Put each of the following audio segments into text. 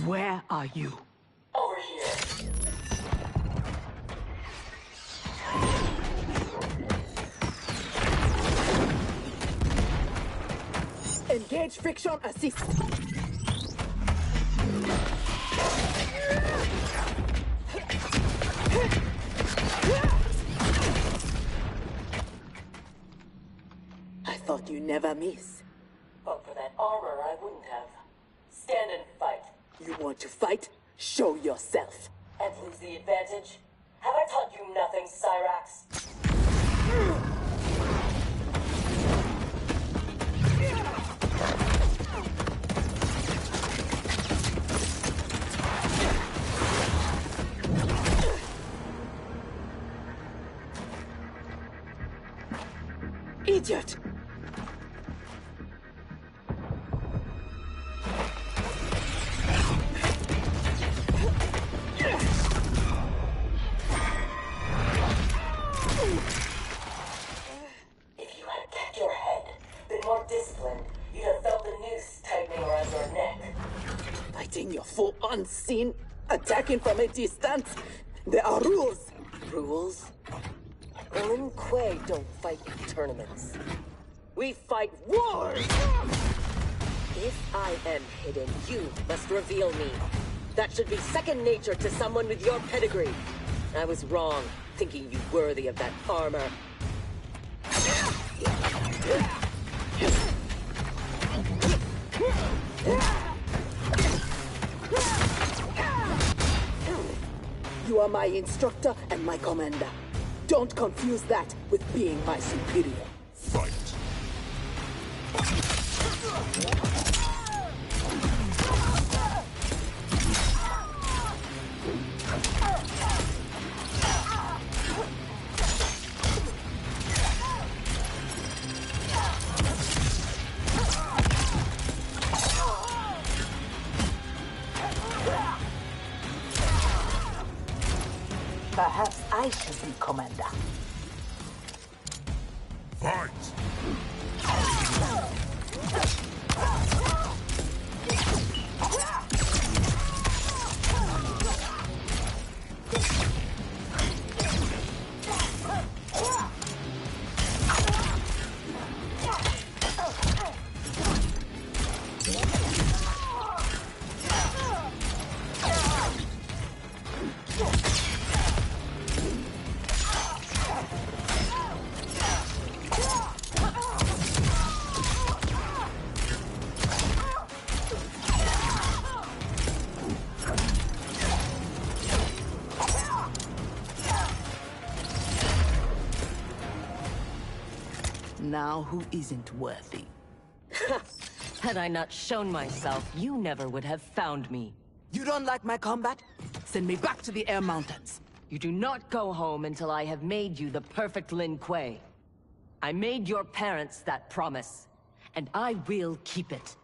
Where are you? Over here. Engage friction assist. I thought you never miss. But for that armor, I wouldn't have. Stand and fight. You want to fight? Show yourself. And lose the advantage? Have I taught you nothing, Cyrax? Idiot! If you had kept your head, been more disciplined, you'd have felt the noose tightening around your neck. Fighting your foe unseen, attacking from a distance. There are rules. Rules? Lin Kuei don't fight in tournaments. We fight wars! If I am hidden, you must reveal me. That should be second nature to someone with your pedigree. I was wrong, thinking you worthy of that armor. You are my instructor and my commander. Don't confuse that with being my superior. Fight. Perhaps I should be commander. Fight! Now who isn't worthy? Had I not shown myself, you never would have found me. You don't like my combat? Send me back to the air mountains. You do not go home until I have made you the perfect Lin Kuei. I made your parents that promise, and I will keep it.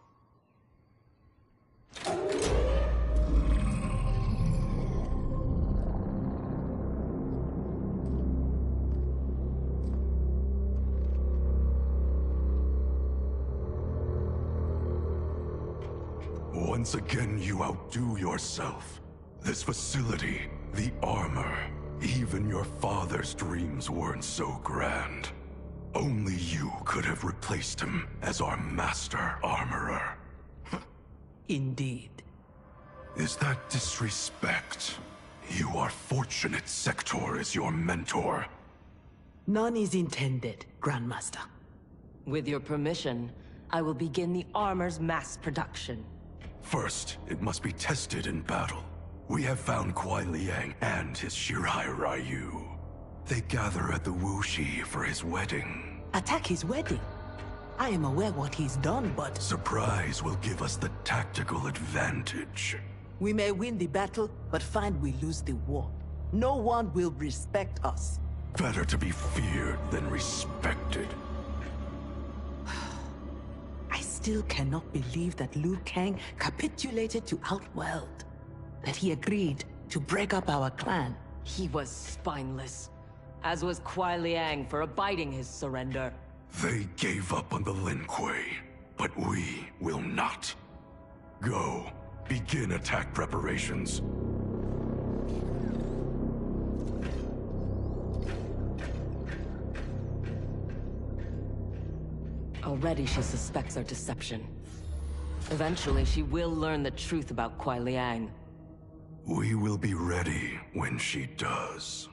Once again, you outdo yourself. This facility, the armor, even your father's dreams weren't so grand. Only you could have replaced him as our master armorer. Indeed. Is that disrespect? You are fortunate Sector is your mentor. None is intended, Grandmaster. With your permission, I will begin the armor's mass production. First, it must be tested in battle. We have found Kuai Liang and his Shirai Ryu. They gather at the Wuxi for his wedding. Attack his wedding? I am aware what he's done, but... Surprise will give us the tactical advantage. We may win the battle, but find we lose the war. No one will respect us. Better to be feared than respected. I still cannot believe that Liu Kang capitulated to Outworld. That he agreed to break up our clan. He was spineless, as was Kuai Liang for abiding his surrender. They gave up on the Lin Kuei, but we will not. Go, begin attack preparations. Already she suspects our deception. Eventually, she will learn the truth about Kuai Liang. We will be ready when she does.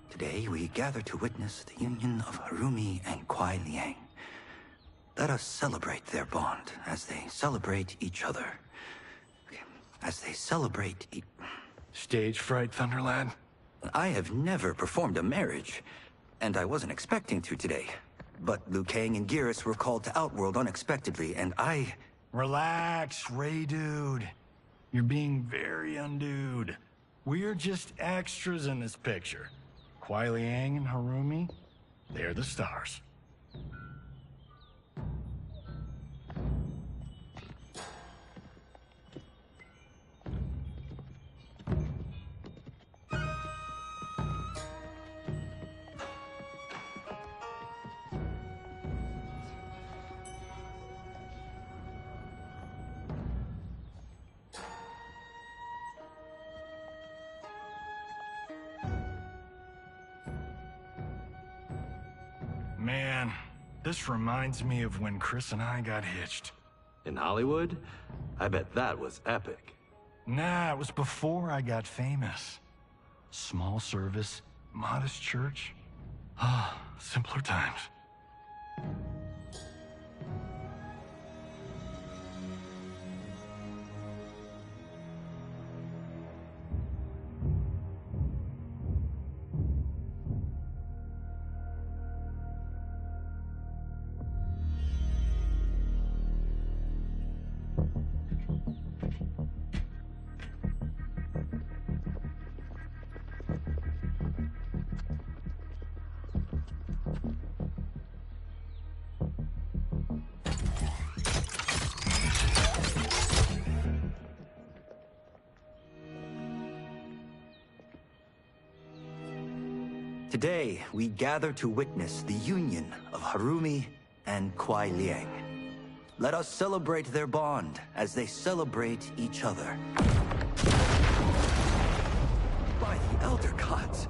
Today we gather to witness the union of Harumi and Kuai Liang. Let us celebrate their bond as they celebrate each other. As they celebrate Stage fright, Thunderlad? I have never performed a marriage, and I wasn't expecting to today. But Liu Kang and Geras were called to Outworld unexpectedly, and I... Relax, Ray dude. You're being very undude. We're just extras in this picture. Kuai Liang and Harumi, they're the stars. Man, this reminds me of when Chris and I got hitched. In Hollywood? I bet that was epic. Nah, it was before I got famous. Small service, modest church. Ah, simpler times. Today, we gather to witness the union of Harumi and Kuai Liang. Let us celebrate their bond as they celebrate each other. By the Elder Gods!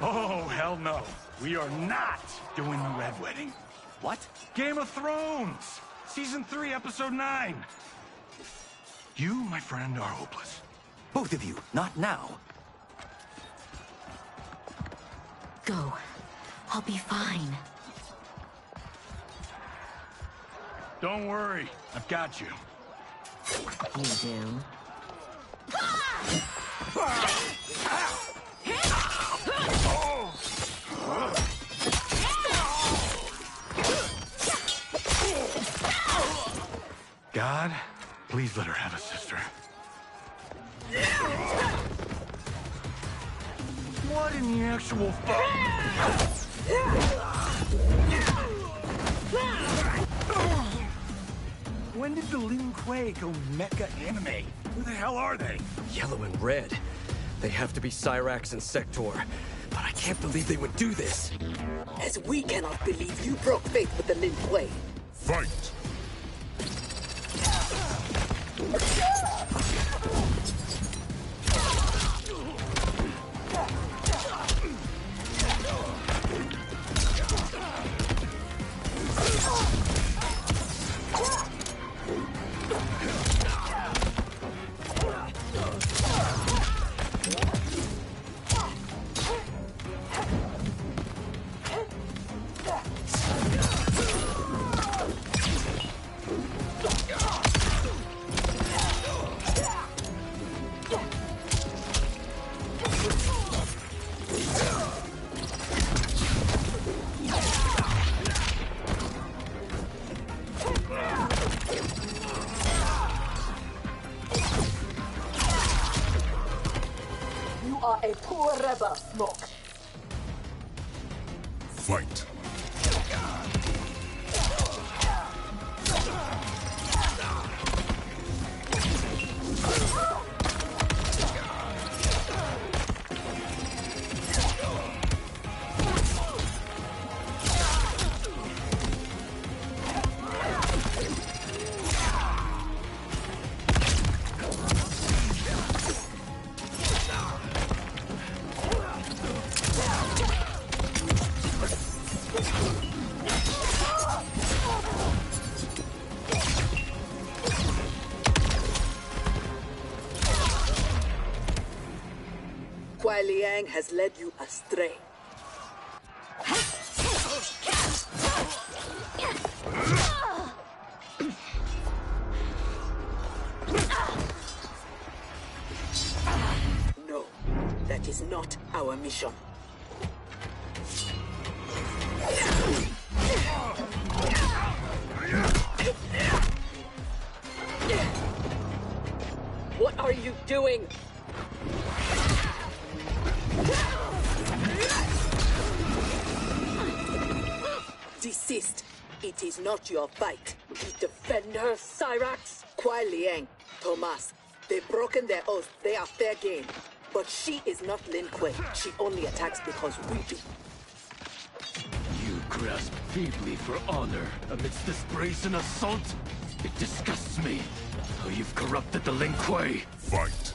Oh, hell no. We are not doing the Red Wedding. What? Game of Thrones! Season 3, Episode 9. You, my friend, are hopeless. Both of you, not now. Go. I'll be fine. Don't worry, I've got you. You do? God, please let her have a sister. What in the actual fuck? When did the Lin Kuei go mecha anime? Who the hell are they? Yellow and red. They have to be Cyrax and Sector. But I can't believe they would do this. As we cannot believe you broke faith with the Lin Kuei. Fight! are a poor rebel, Smoke. Fight. Kuai Liang has led you astray. No, that is not our mission. What are you doing? Desist. It is not your fight. We defend her, Cyrax. Kuai Liang, Thomas, they've broken their oath. They are fair game. But she is not Lin Kuei. She only attacks because we do. You grasp feebly for honor amidst this brazen assault? It disgusts me how you've corrupted the Lin Kuei. Fight.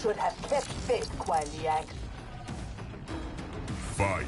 Should have kept faith, Kuai Liang. Fight.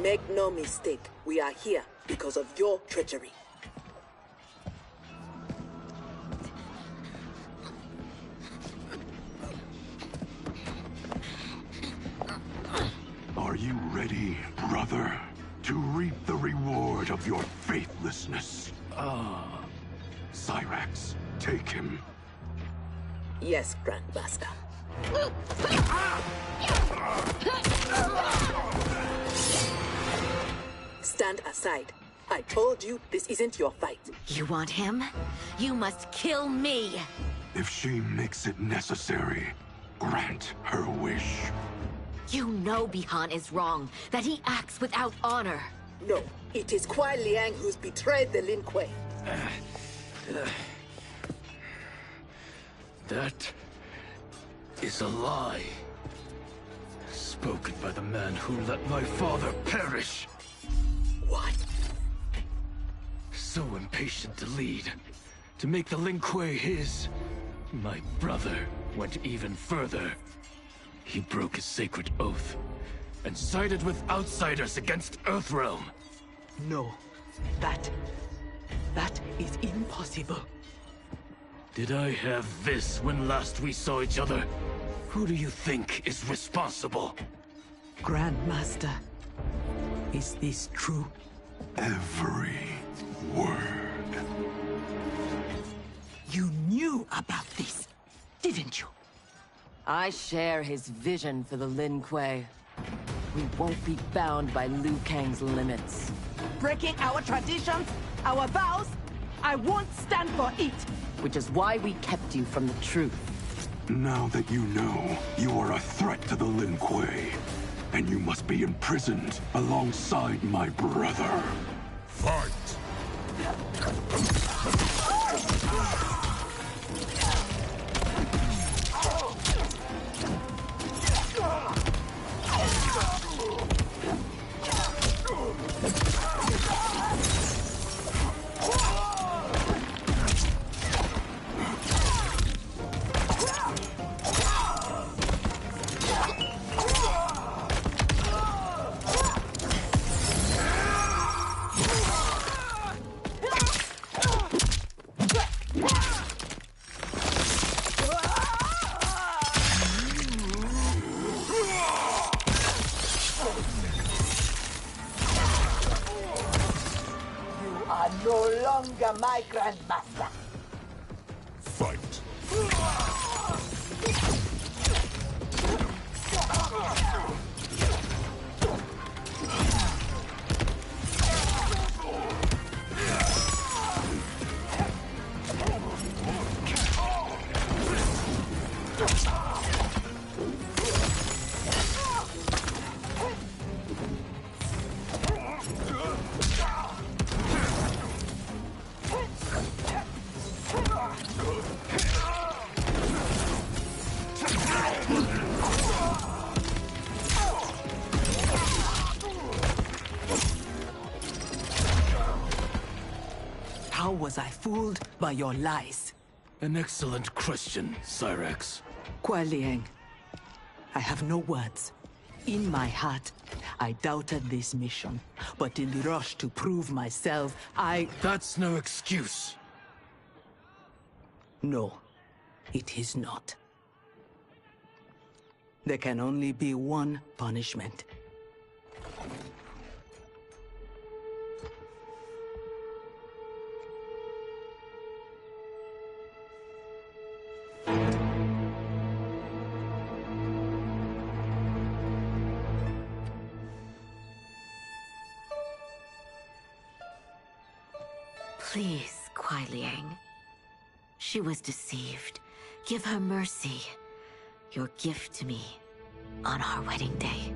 Make no mistake, we are here because of your treachery. Are you ready, brother, to reap the reward of your faithlessness? Cyrax, take him. Yes, Grandmaster. Stand aside. I told you this isn't your fight. You want him? You must kill me! If she makes it necessary, grant her wish. You know Bihan is wrong, that he acts without honor. No, it is Kuai Liang who's betrayed the Lin Kuei. That is a lie. Spoken by the man who let my father perish. What? So impatient to lead, to make the Lin Kuei his. My brother went even further. He broke his sacred oath, and sided with outsiders against Earthrealm. No. That is impossible. Did I have this when last we saw each other? Who do you think is responsible? Grandmaster, is this true? Every word. You knew about this, didn't you? I share his vision for the Lin Kuei. We won't be bound by Liu Kang's limits. Breaking our traditions, our vows, I won't stand for it. Which is why we kept you from the truth. Now that you know, you are a threat to the Lin Kuei, and you must be imprisoned alongside my brother. Fight! No longer my grandmaster. Fight. How was I fooled by your lies? An excellent question, Cyrax. Kuai Liang, I have no words. In my heart, I doubted this mission. But in the rush to prove myself, That's no excuse. No, it is not. There can only be one punishment. Please, Kuai Liang. She was deceived. Give her mercy. Your gift to me on our wedding day.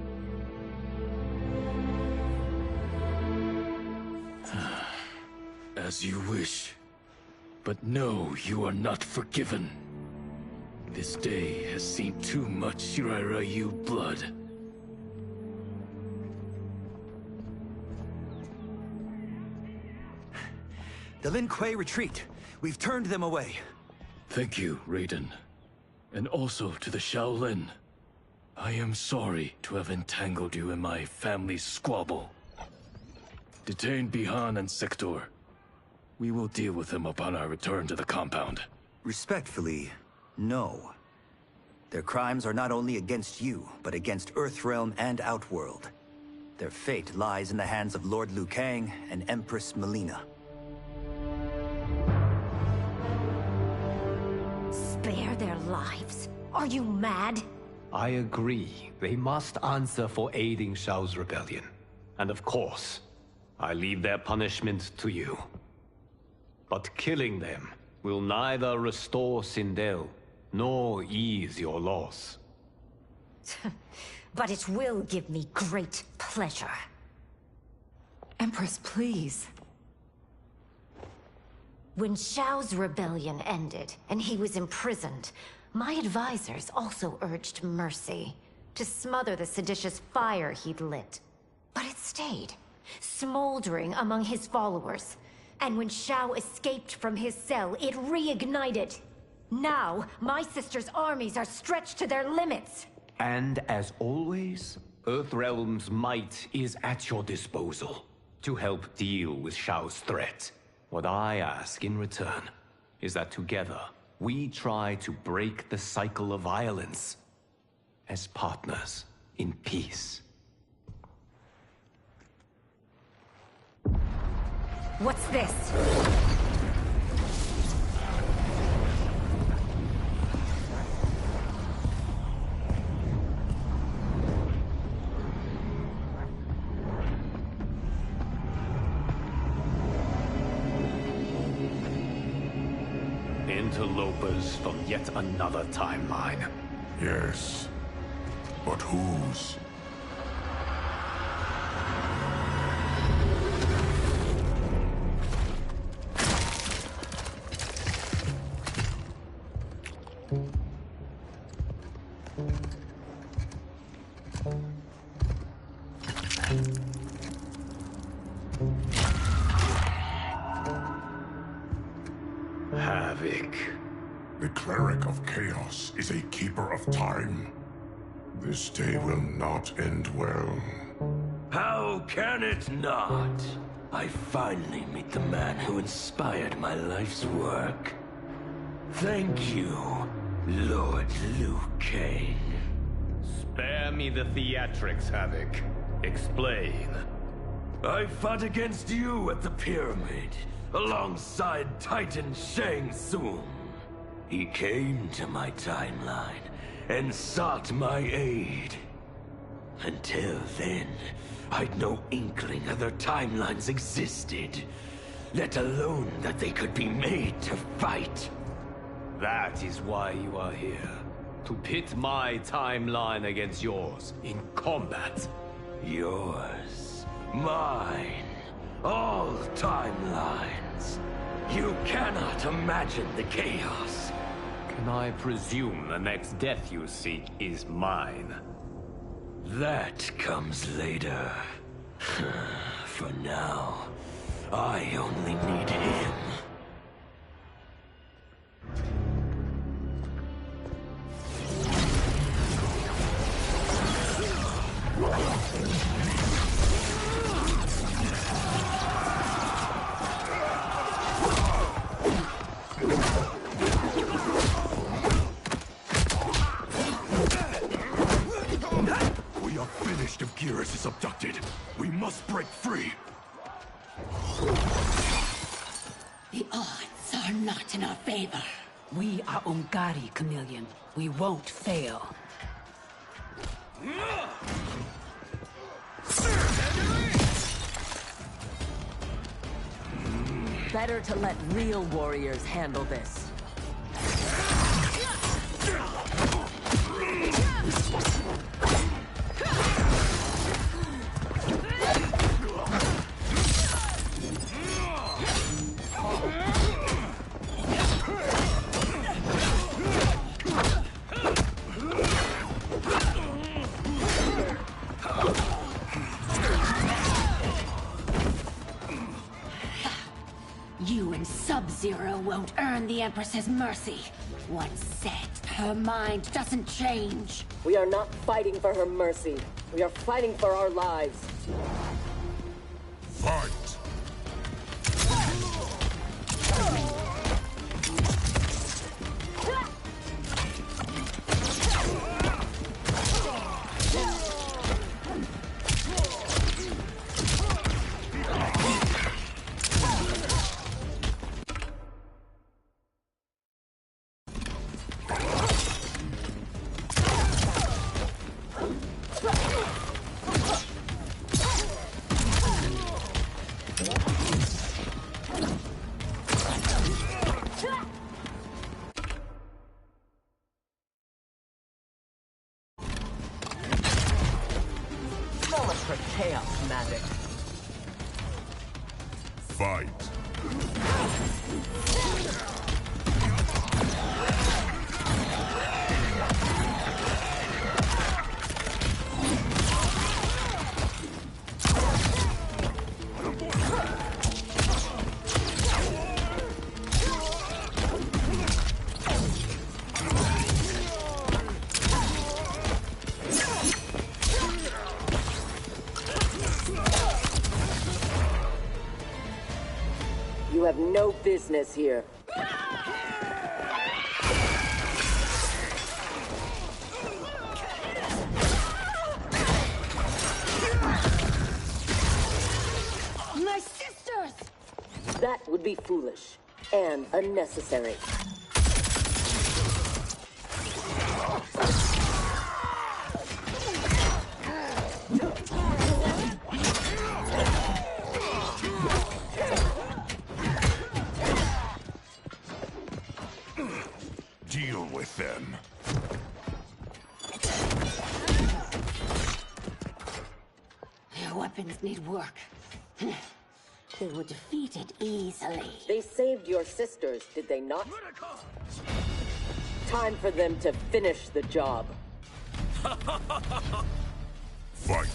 As you wish. But no, you are not forgiven. This day has seen too much Shirai Ryu blood. The Lin Kuei retreat. We've turned them away. Thank you, Raiden. And also to the Shaolin. I am sorry to have entangled you in my family's squabble. Detain Bihan and Sector. We will deal with them upon our return to the compound. Respectfully, no. Their crimes are not only against you, but against Earthrealm and Outworld. Their fate lies in the hands of Lord Liu Kang and Empress Melina. Spare their lives? Are you mad? I agree. They must answer for aiding Shao's rebellion. And of course, I leave their punishment to you. But killing them will neither restore Sindel, nor ease your loss. But it will give me great pleasure. Empress, please. When Shao's rebellion ended, and he was imprisoned, my advisors also urged mercy, to smother the seditious fire he'd lit. But it stayed, smoldering among his followers. And when Shao escaped from his cell, it reignited. Now, my sister's armies are stretched to their limits. And as always, Earthrealm's might is at your disposal to help deal with Shao's threat. What I ask in return is that together we try to break the cycle of violence as partners in peace. What's this? Interlopers from yet another timeline. Yes. But whose? Havoc. The cleric of chaos is a keeper of time. This day will not end well. How can it not? I finally meet the man who inspired my life's work. Thank you, Lord Liu Kang. Spare me the theatrics, Havoc. Explain. I fought against you at the pyramid, alongside Titan Shang Tsung. He came to my timeline and sought my aid. Until then, I'd no inkling other timelines existed, let alone that they could be made to fight. That is why you are here. To pit my timeline against yours in combat. Yours, mine, all timelines. You cannot imagine the chaos. Can I presume the next death you seek is mine? That comes later. For now, I only need him. If Geras is abducted, we must break free. The odds are not in our favor. We are Ungari, Chameleon. We won't fail. Better to let real warriors handle this. You and Sub-Zero won't earn the Empress's mercy. Once set, her mind doesn't change. We are not fighting for her mercy. We are fighting for our lives. Fight! So much for chaos magic. Fight! You have no business here. My sisters! That would be foolish and unnecessary. Deal with them. Your weapons need work. They were defeated easily. They saved your sisters, did they not? Time for them to finish the job. Fight.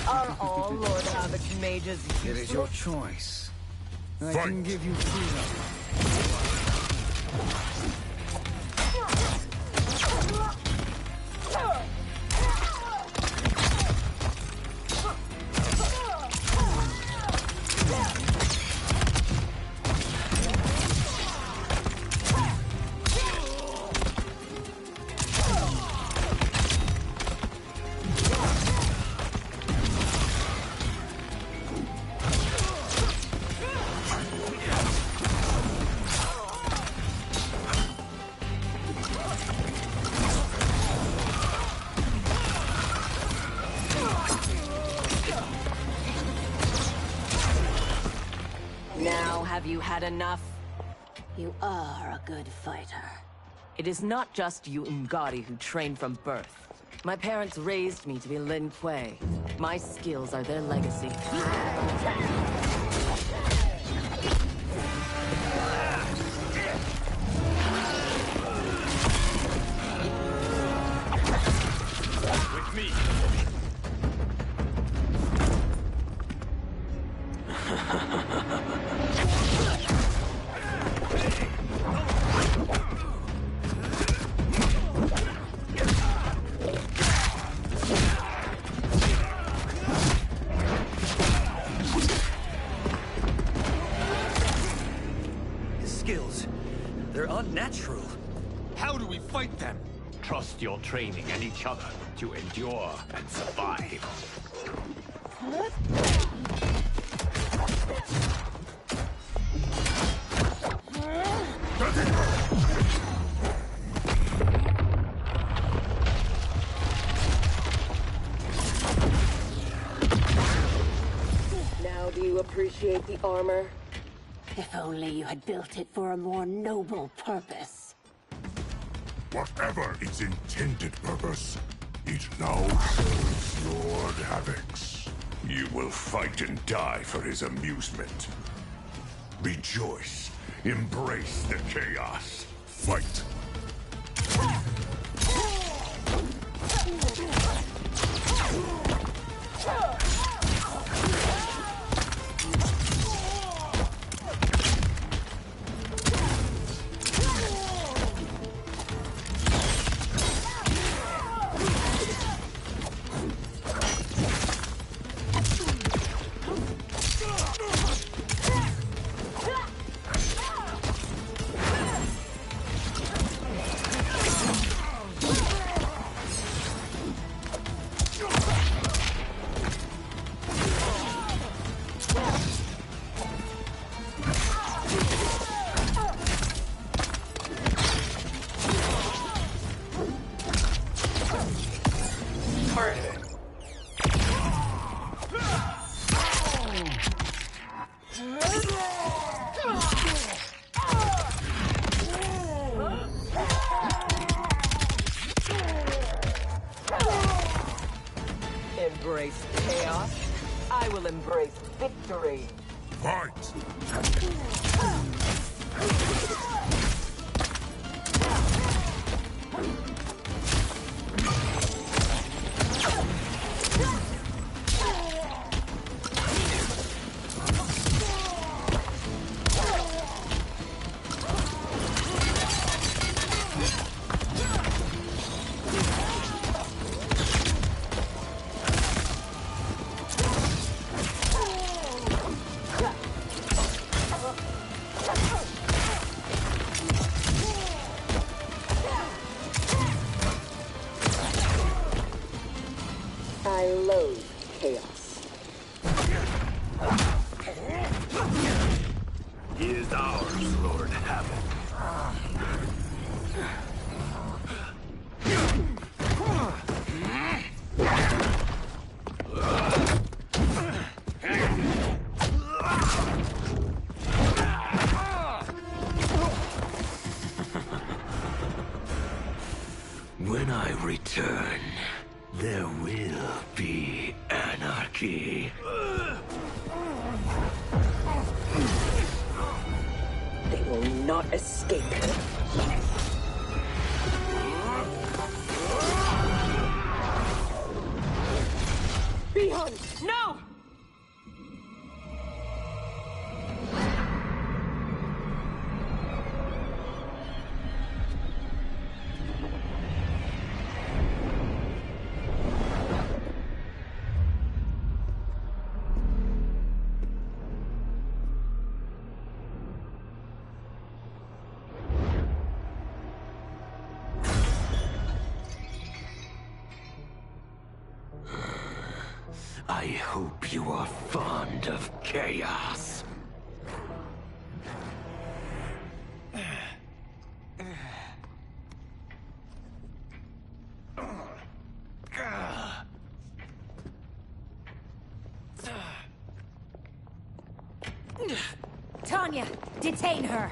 Are all Lord Havoc's mages It is your choice. I can give you freedom. Now have you had enough? You are a good fighter. It is not just you Ungari who train from birth. My parents raised me to be Lin Kuei. My skills are their legacy. With me. His skills, they're unnatural. How do we fight them? Trust your training and each other to endure and survive. Now do you appreciate the armor? If only you had built it for a more noble purpose. Whatever its intended purpose, it now serves Lord Havoc's. You will fight and die for his amusement. Rejoice. Embrace the chaos. Fight. Embrace chaos. I will embrace victory. Fight! I loathe chaos. He is ours, Lord Havoc. When I return, there will be anarchy. They will not escape. Beyond! No! I hope you are fond of chaos. Tanya, detain her.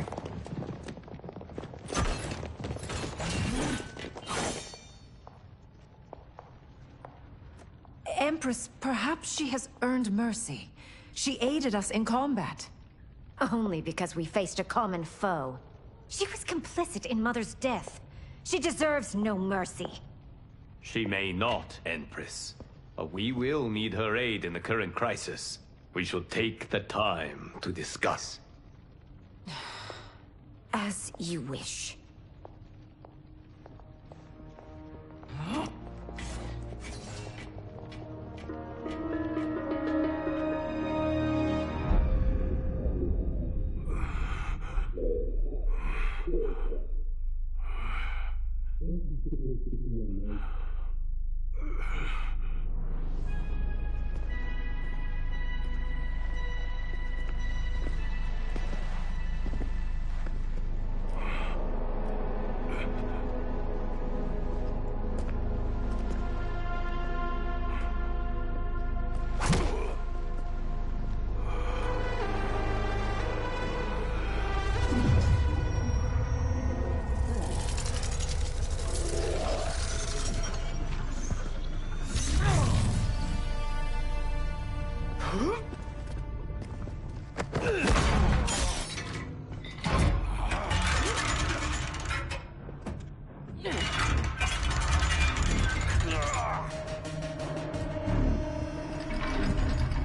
Empress, perhaps she has earned mercy. She aided us in combat. Only because we faced a common foe. She was complicit in Mother's death. She deserves no mercy. She may not, Empress. But we will need her aid in the current crisis. We should take the time to discuss. As you wish.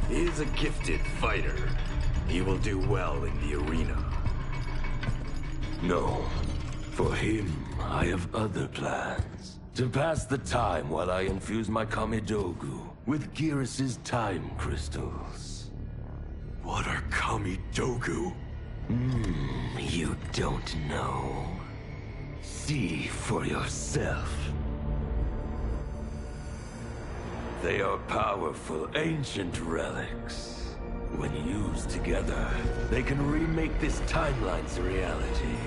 He is a gifted fighter. He will do well in the arena. No. For him, I have other plans. To pass the time while I infuse my Kamidogu with Gearus's time crystals. What are Kamidogu? You don't know. See for yourself. They are powerful, ancient relics. When used together, they can remake this timeline's reality.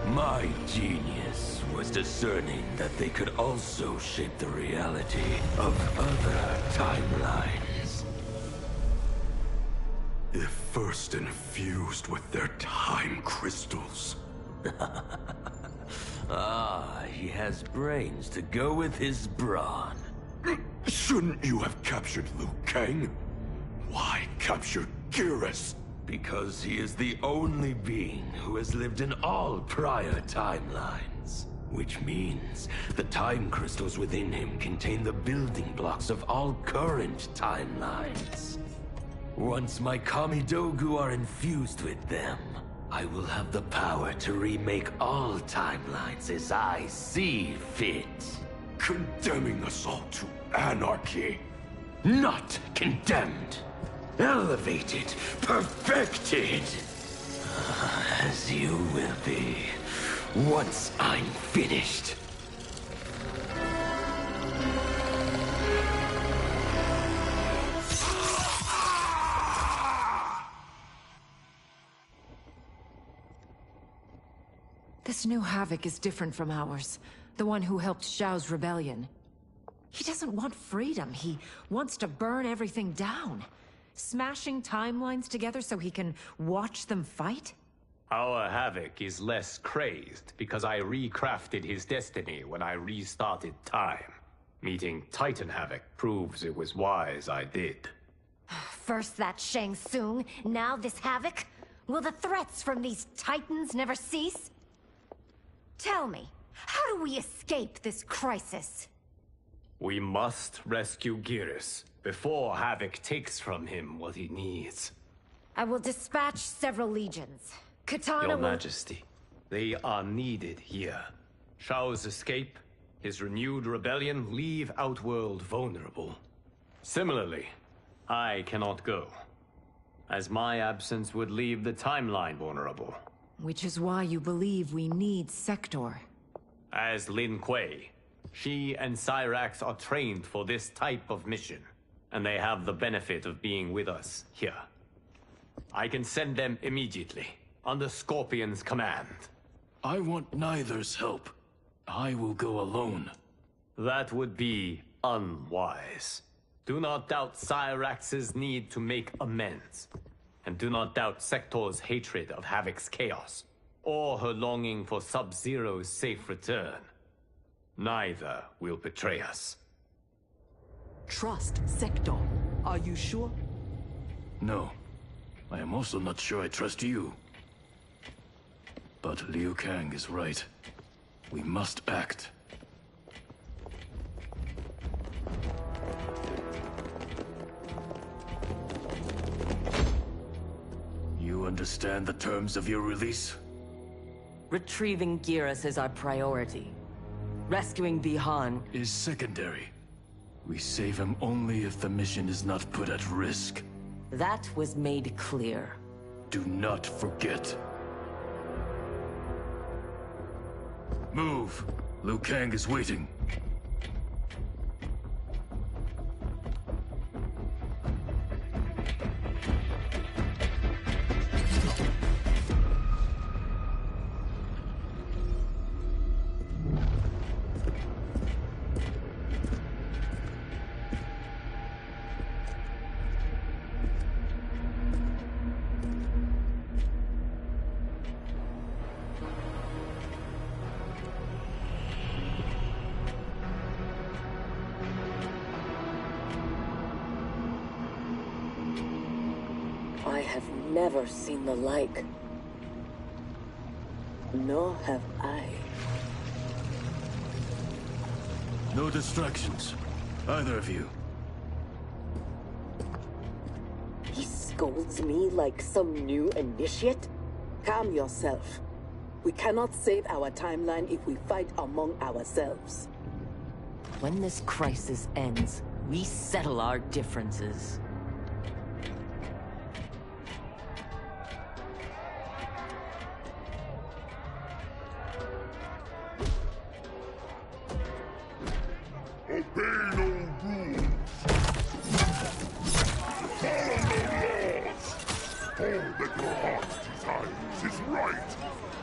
My genius was discerning that they could also shape the reality of other timelines. If first infused with their time crystals. He has brains to go with his brawn. Shouldn't you have captured Liu Kang? Why capture Gearus? Because he is the only being who has lived in all prior timelines. Which means the time crystals within him contain the building blocks of all current timelines. Once my Kamidogu are infused with them, I will have the power to remake all timelines as I see fit. Condemning us all to anarchy. Not condemned. Elevated, perfected. As you will be, once I'm finished. This new Havoc is different from ours. The one who helped Xiao's rebellion. He doesn't want freedom. He wants to burn everything down. Smashing timelines together so he can watch them fight? Our Havoc is less crazed because I recrafted his destiny when I restarted time. Meeting Titan Havoc proves it was wise I did. First that Shang Tsung, now this Havoc? Will the threats from these Titans never cease? Tell me, how do we escape this crisis? We must rescue Geras before Havoc takes from him what he needs. I will dispatch several legions. Katana Your will... Majesty, they are needed here. Shao's escape, his renewed rebellion leave Outworld vulnerable. Similarly, I cannot go, as my absence would leave the timeline vulnerable. Which is why you believe we need Sector. As Lin Kuei, she and Cyrax are trained for this type of mission, and they have the benefit of being with us here. I can send them immediately, under Scorpion's command. I want neither's help. I will go alone. That would be unwise. Do not doubt Cyrax's need to make amends. And do not doubt Sector's hatred of Havoc's chaos, or her longing for Sub-Zero's safe return. Neither will betray us. Trust Sector. Are you sure? No. I am also not sure I trust you. But Liu Kang is right. We must act. You understand the terms of your release? Retrieving Geras is our priority. Rescuing Bihan is secondary. We save him only if the mission is not put at risk. That was made clear. Do not forget. Move! Liu Kang is waiting. I have never seen the like. Nor have I. No distractions. Either of you. He scolds me like some new initiate? Calm yourself. We cannot save our timeline if we fight among ourselves. When this crisis ends, we settle our differences. Obey no rules. Follow no laws. All that your heart desires is right.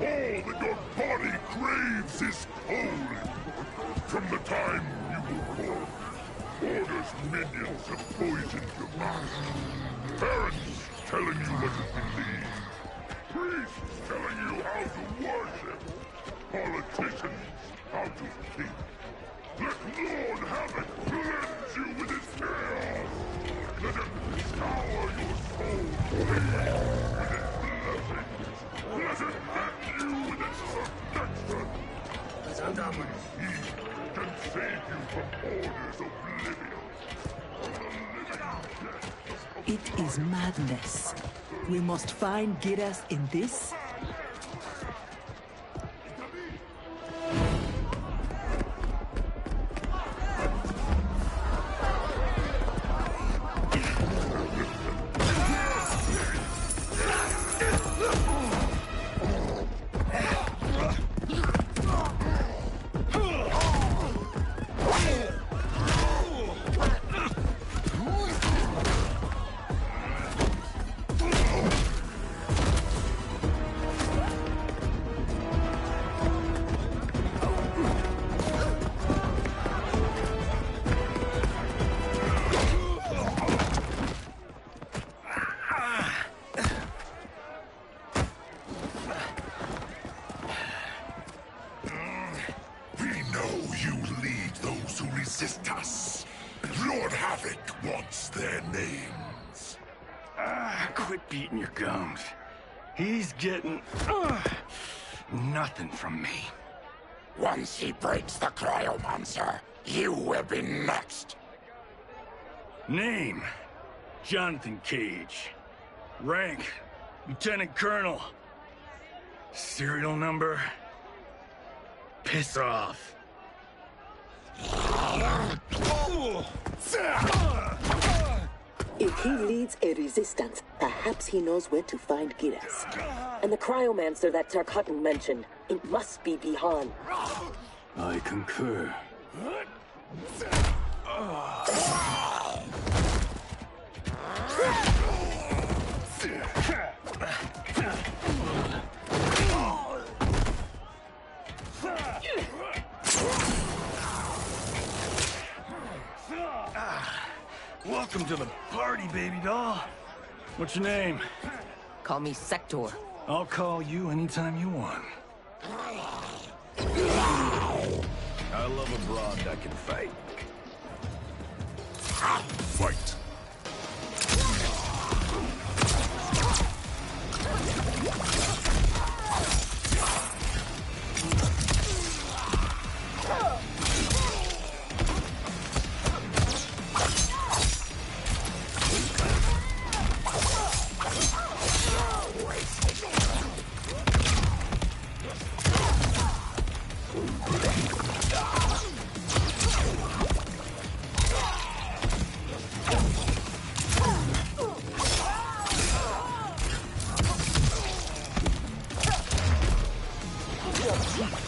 All that your body craves is holy. From the time you were born, Order's minions have poisoned your mind. Parents telling you what to believe. Priests telling you how to worship. Politicians how to think. Let Lord Havoc cleanse you with his chaos! Let him scour your soul! It is madness. We must find Giras in this. Resist us. Lord Havoc wants their names. Quit beating your gums. He's getting nothing from me. Once he breaks the cryomancer, you will be next. Name: Jonathan Cage. Rank: Lieutenant Colonel. Serial number: piss off. If he leads a resistance, perhaps he knows where to find Giras. And the cryomancer that Tarkatan mentioned, it must be Bihan. I concur. Welcome to the party, baby doll. What's your name? Call me Sector. I'll call you anytime you want. I love a broad that can fight. Fight!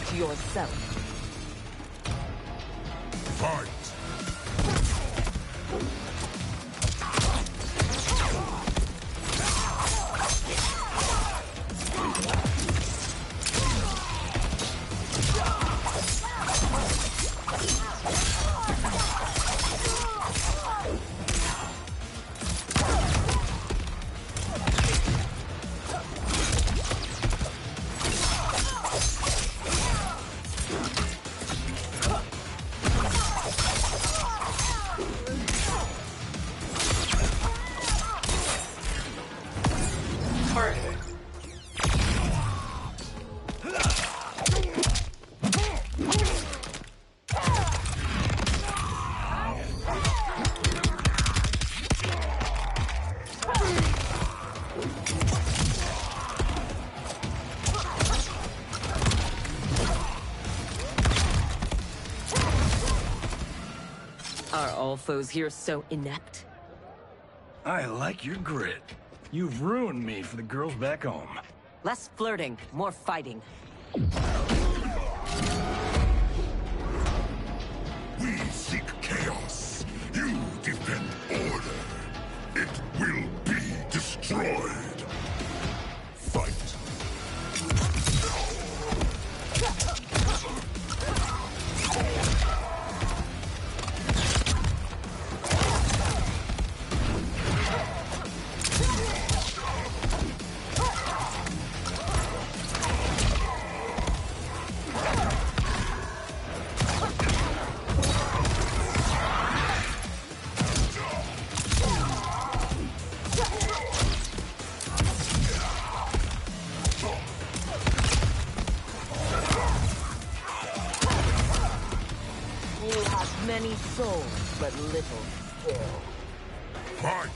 To yourself. Fight! Are all foes here so inept? I like your grit. You've ruined me for the girls back home. Less flirting, more fighting. We seek chaos. You defend order. It will be destroyed. Fight. soul, but little skill. Fight!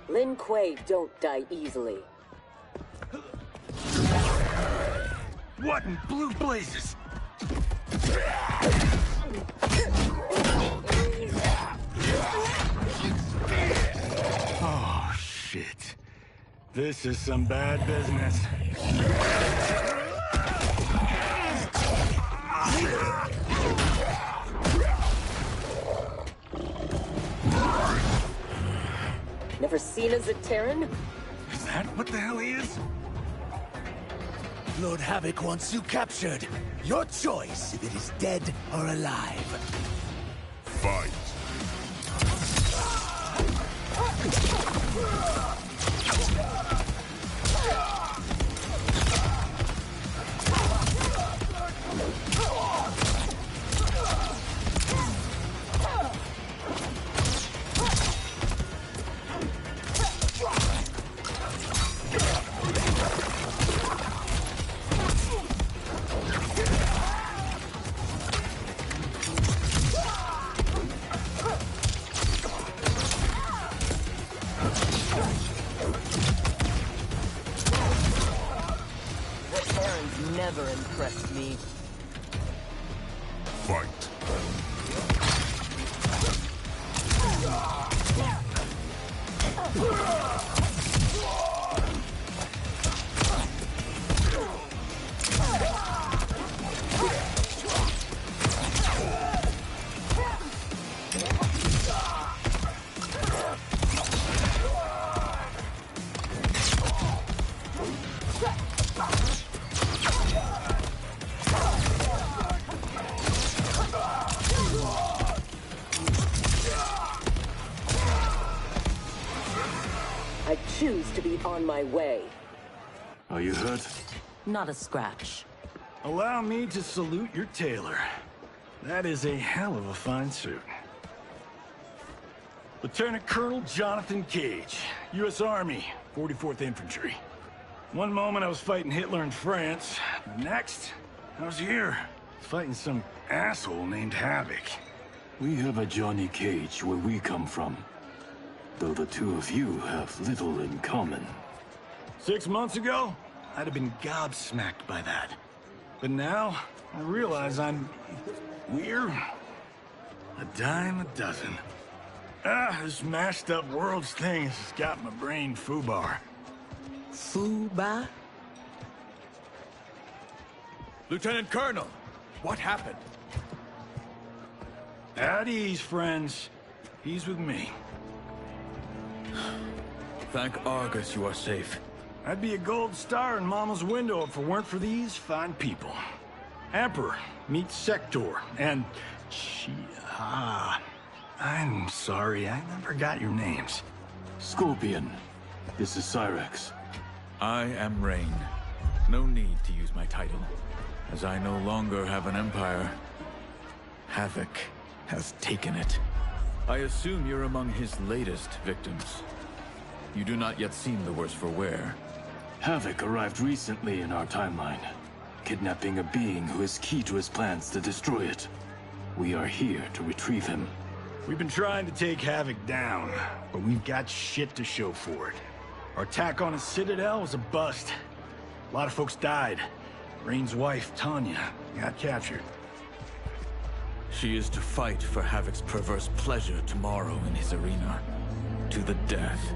Lin Kuei don't die easily. What in blue blazes? Oh, shit. This is some bad business. Never seen as a Terran? Is that what the hell he is? Lord Havoc wants you captured. Your choice if it is dead or alive. Fight! Never impressed me. Fight! I choose to be on my way. Are you hurt? Not a scratch. Allow me to salute your tailor. That is a hell of a fine suit. Lieutenant Colonel Jonathan Cage, U.S. Army, 44th Infantry. One moment I was fighting Hitler in France. The next, I was here, fighting some asshole named Havoc. We have a Johnny Cage where we come from. Though the two of you have little in common. 6 months ago, I'd have been gobsmacked by that. But now, I realize I'm weird. A dime a dozen. This mashed up worlds thing has got my brain foobar. Foobar? Lieutenant Colonel, what happened? At ease, friends. He's with me. Thank Argus you are safe. I'd be a gold star in Mama's window if it weren't for these fine people. Emperor meets Sector, and I'm sorry, I never got your names. Scorpion, this is Cyrax. I am Rain. No need to use my title, as I no longer have an empire. Havoc has taken it. I assume you're among his latest victims. You do not yet seem the worse for wear. Havoc arrived recently in our timeline, kidnapping a being who is key to his plans to destroy it. We are here to retrieve him. We've been trying to take Havoc down, but we've got shit to show for it. Our attack on his citadel was a bust. A lot of folks died. Rain's wife, Tanya, got captured. She is to fight for Havoc's perverse pleasure tomorrow in his arena. To the death.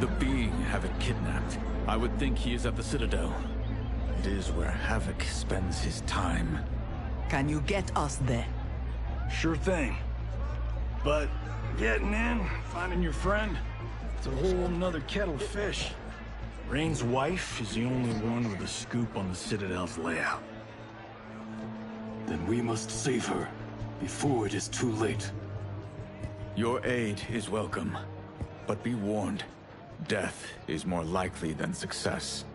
The being Havoc kidnapped. I would think he is at the Citadel. It is where Havoc spends his time. Can you get us there? Sure thing. But getting in, finding your friend, it's a whole nother kettle of fish. Rain's wife is the only one with a scoop on the Citadel's layout. Then we must save her, before it is too late. Your aid is welcome, but be warned, death is more likely than success.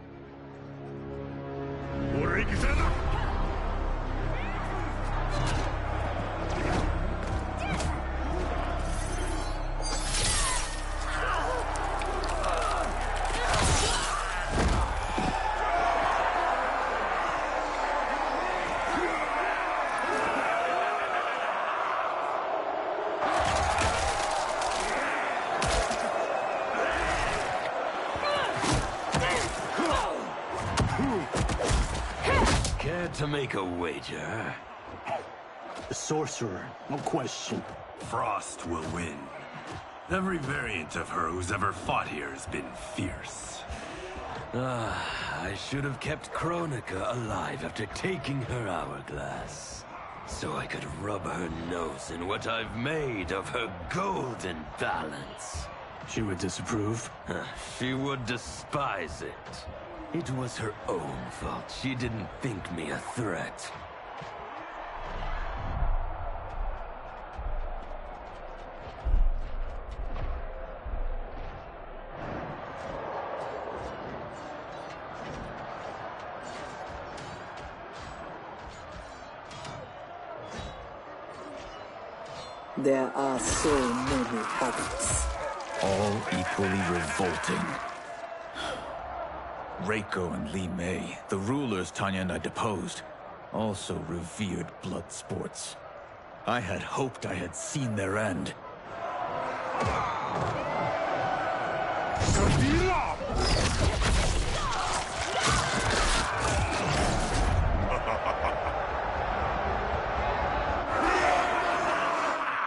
To make a wager? The sorcerer, no question. Frost will win. Every variant of her who's ever fought here has been fierce. I should have kept Kronika alive after taking her hourglass. So I could rub her nose in what I've made of her golden balance. She would disapprove? She would despise it. It was her own fault. She didn't think me a threat. There are so many Havocs. All equally revolting. Reiko and Li Mei, the rulers Tanya and I deposed, also revered blood sports. I had hoped I had seen their end.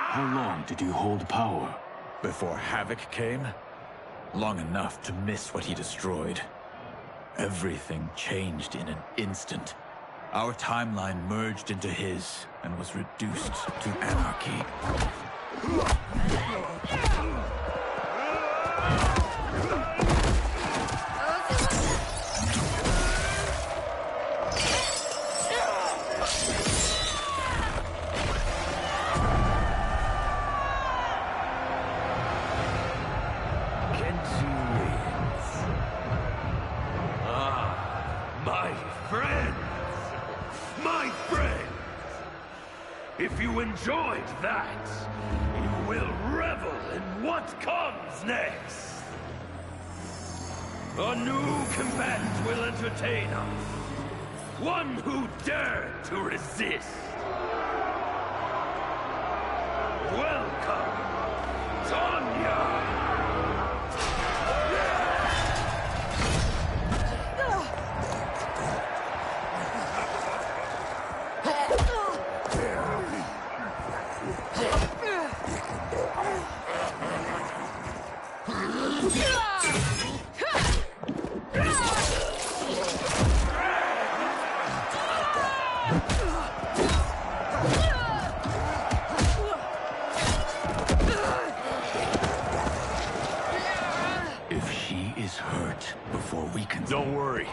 How long did you hold power? Before Havoc came? Long enough to miss what he destroyed. Everything changed in an instant. Our timeline merged into his and was reduced to anarchy. If you enjoyed that, you will revel in what comes next. A new combatant will entertain us. One who dared to resist. Welcome, Tanya! Don't worry.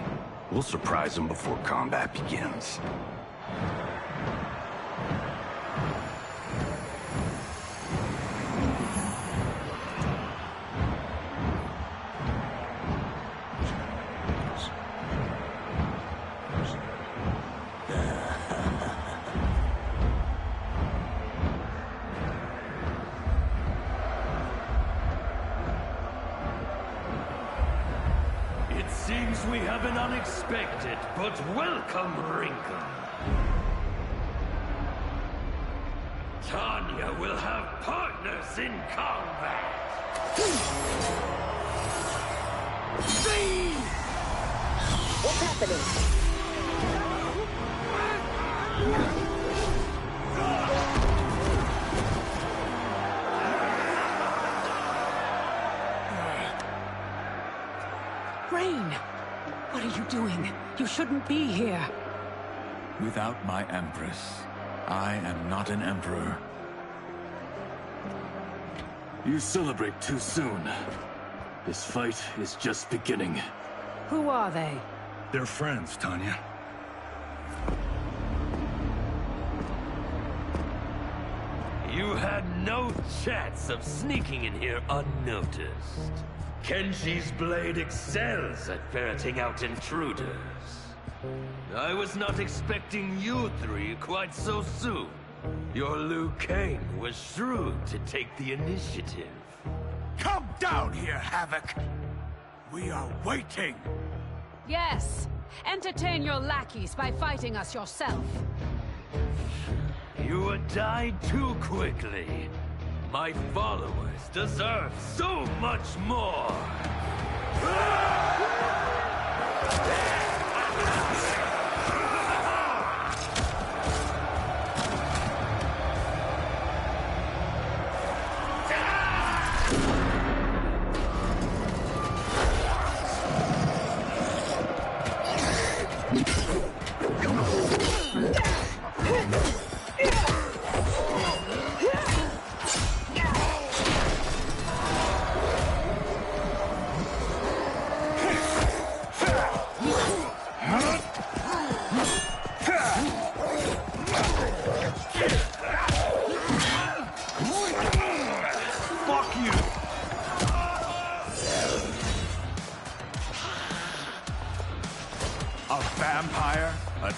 We'll surprise them before combat begins. Seems we have an unexpected but welcome wrinkle. Tanya will have partners in combat! What's happening? Rain! What are you doing? You shouldn't be here. Without my Empress, I am not an Emperor. You celebrate too soon. This fight is just beginning. Who are they? They're friends, Tanya. You had no chance of sneaking in here unnoticed. Kenshi's blade excels at ferreting out intruders. I was not expecting you three quite so soon. Your Liu Kang was shrewd to take the initiative. Come down here, Havoc! We are waiting! Yes! Entertain your lackeys by fighting us yourself. You would die too quickly. My followers deserve so much more!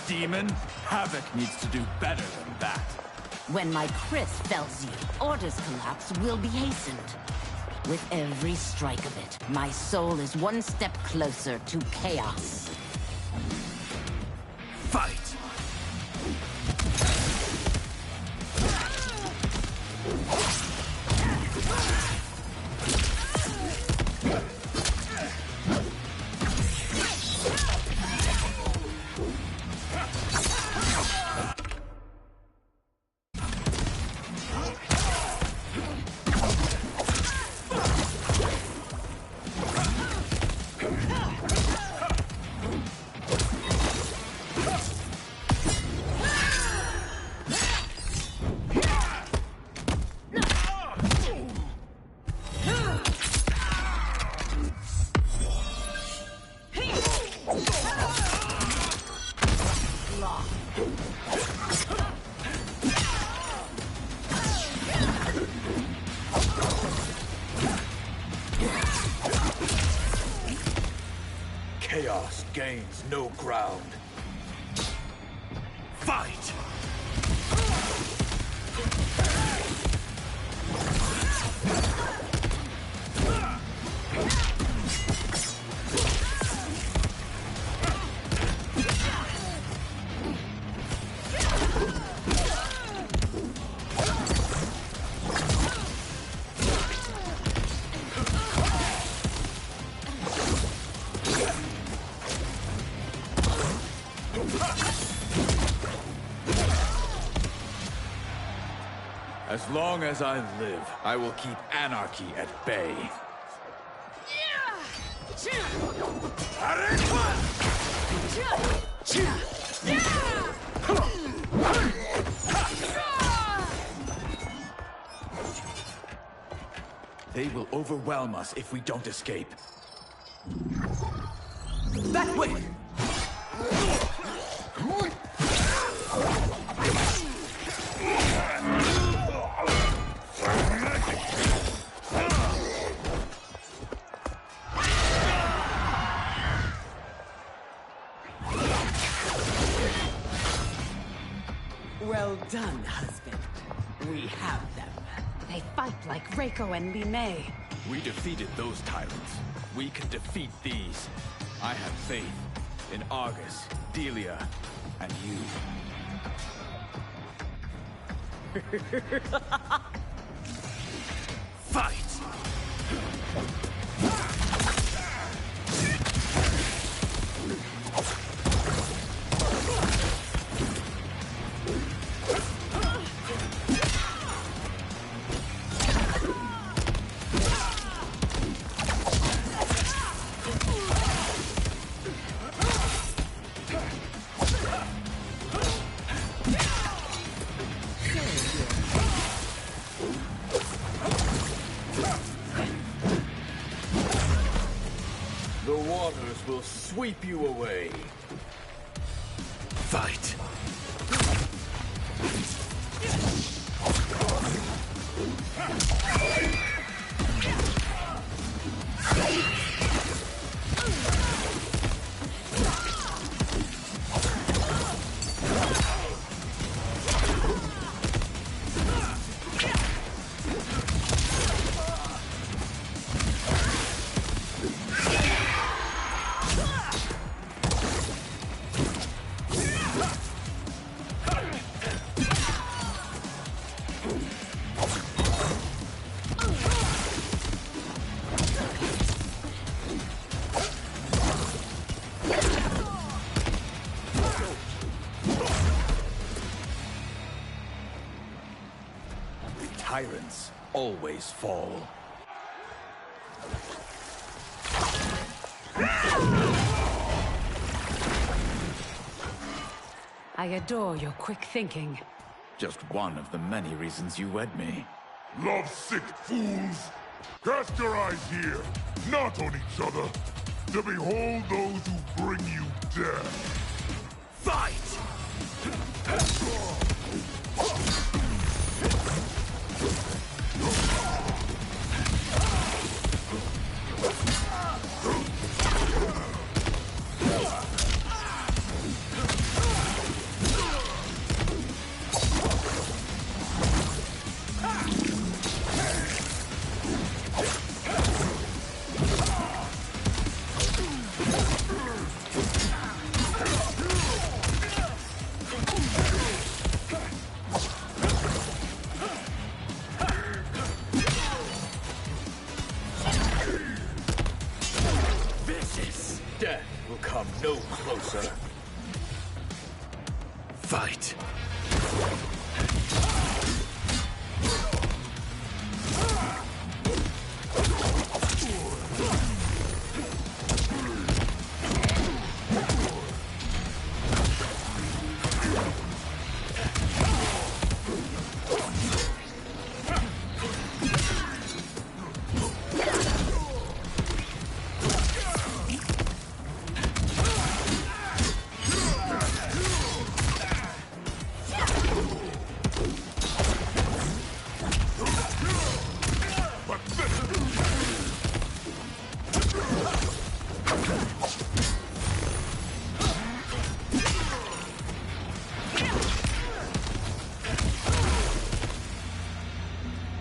Demon? Havoc needs to do better than that. When my Chris fells you, Order's collapse will be hastened. With every strike of it, my soul is one step closer to chaos. Fight! Chaos gains no ground. Fight! As long as I live, I will keep anarchy at bay. They will overwhelm us if we don't escape. That way! Well done, husband. We have them. They fight like Reiko and Li Mei. We defeated those tyrants. We can defeat these. I have faith in Argus, Delia, and you. Fight! The waters will sweep you away. Fight! Tyrants always fall. I adore your quick thinking. Just one of the many reasons you wed me. Love-sick fools! Cast your eyes here, not on each other, to behold those who bring you death. Fight! Death will come no closer. Fight!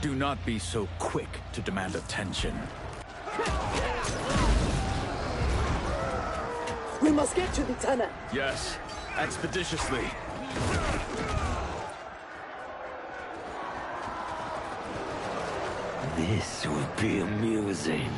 Do not be so quick to demand attention. We must get to Lieutenant. Yes, expeditiously. This will be amusing.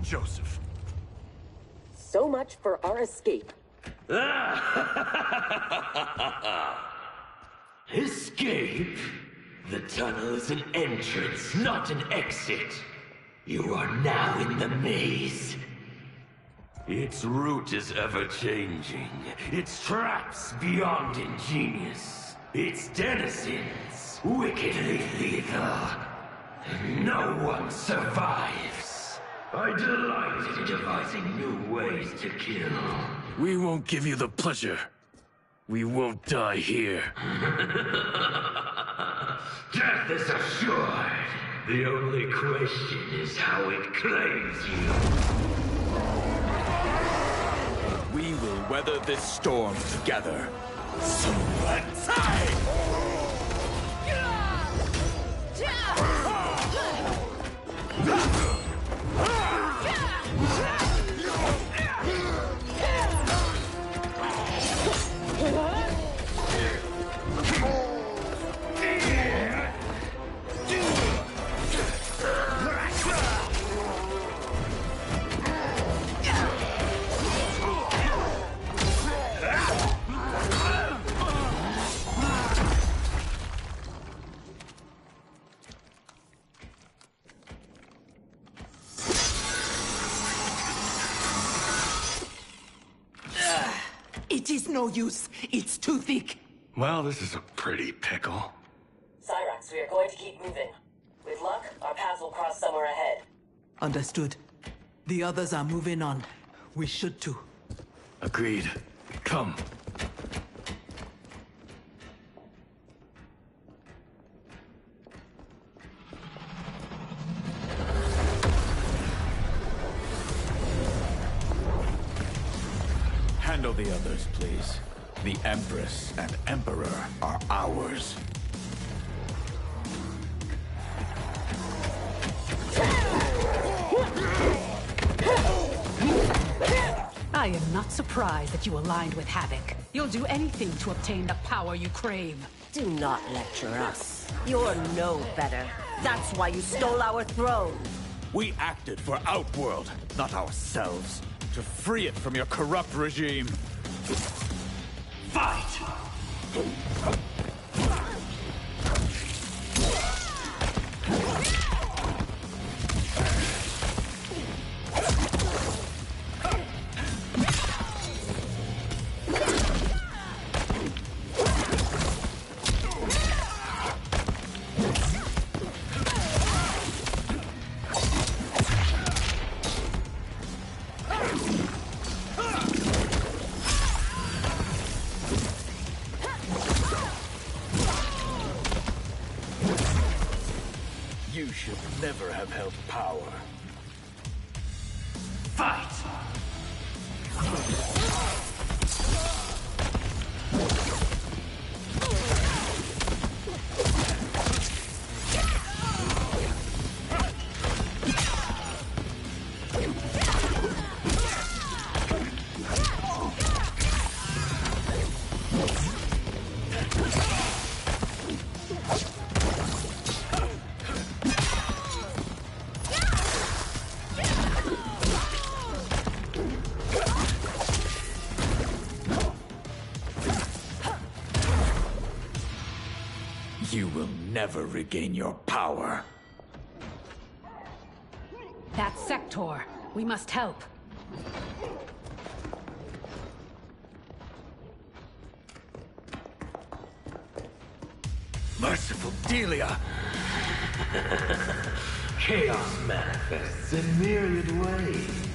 Joseph. So much for our escape. Escape? The tunnel is an entrance, not an exit. You are now in the maze. Its route is ever-changing. Its traps beyond ingenious. Its denizens wickedly lethal. No one survives. I delight in devising new ways to kill. We won't give you the pleasure. We won't die here. Death is assured. The only question is how it claims you. We will weather this storm together. It is no use. It's too thick. Well, this is a pretty pickle. Cyrax, we are going to keep moving. With luck, our paths will cross somewhere ahead. Understood. The others are moving on. We should too. Agreed. Come. Handle the others, please. The Empress and Emperor are ours. I am not surprised that you aligned with Havoc. You'll do anything to obtain the power you crave. Do not lecture us. You're no better. That's why you stole our throne. We acted for Outworld, not ourselves. To free it from your corrupt regime. Fight! You should never have held power. Fight! You will never regain your power. That sector. We must help. Merciful Delia! Chaos manifests in myriad ways.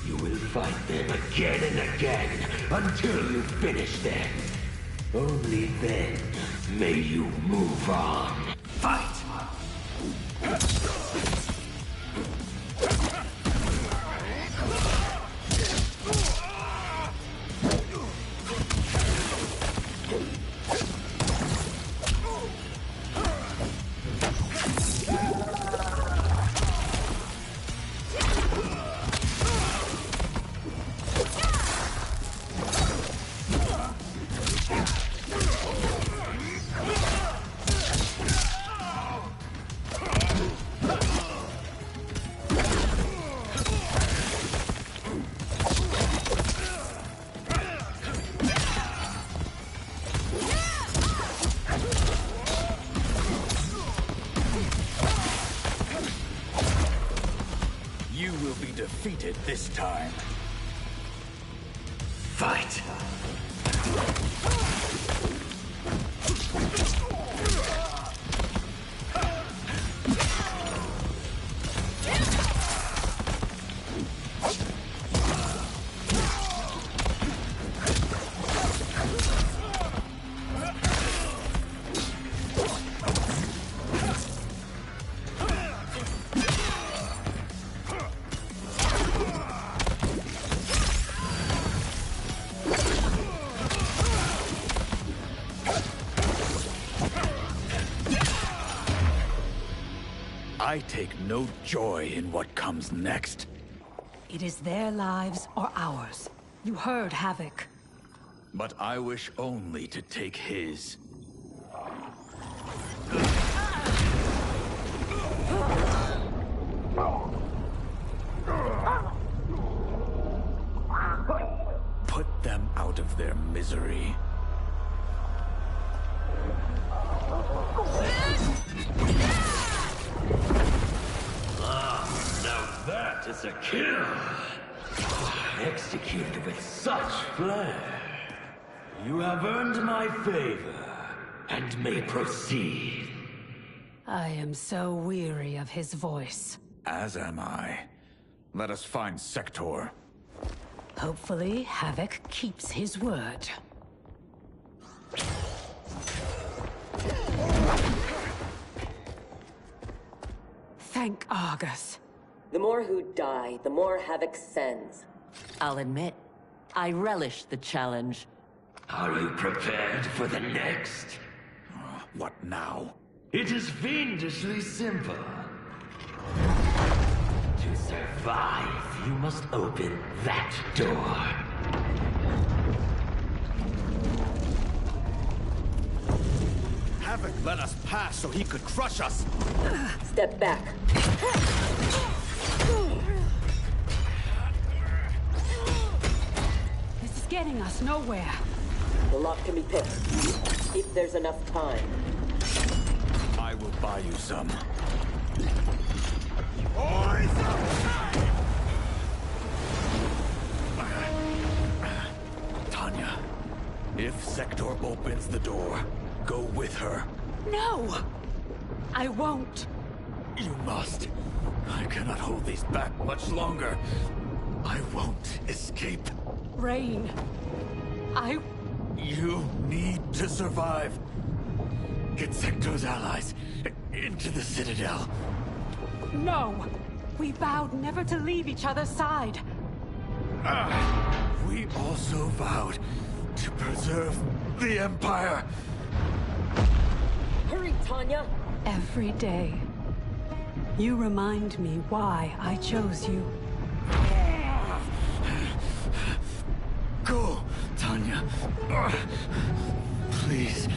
You will fight them again and again until you finish them. Only then may you move on. Fight! You will be defeated this time. Fight! I take no joy in what comes next. It is their lives or ours. You heard Havoc. But I wish only to take his. Put them out of their misery. Now that is a kill! Executed with such flair. You have earned my favor, and may proceed. I am so weary of his voice. As am I. Let us find Sector. Hopefully, Havoc keeps his word. Thank Argus. The more who die, the more Havoc sends. I'll admit, I relish the challenge. Are you prepared for the next? What now? It is fiendishly simple. To survive, you must open that door. Havoc let us pass so he could crush us. Step back. This is getting us nowhere. The lock can be picked, if there's enough time. I will buy you some. Tanya, if Sector opens the door, go with her. No! I won't. You must. I cannot hold these back much longer. I won't escape. Rain. You need to survive. Get Sector's allies into the Citadel. No! We vowed never to leave each other's side. We also vowed to preserve the Empire. Hurry, Tanya! Every day. You remind me why I chose you. Go, Tanya. Please.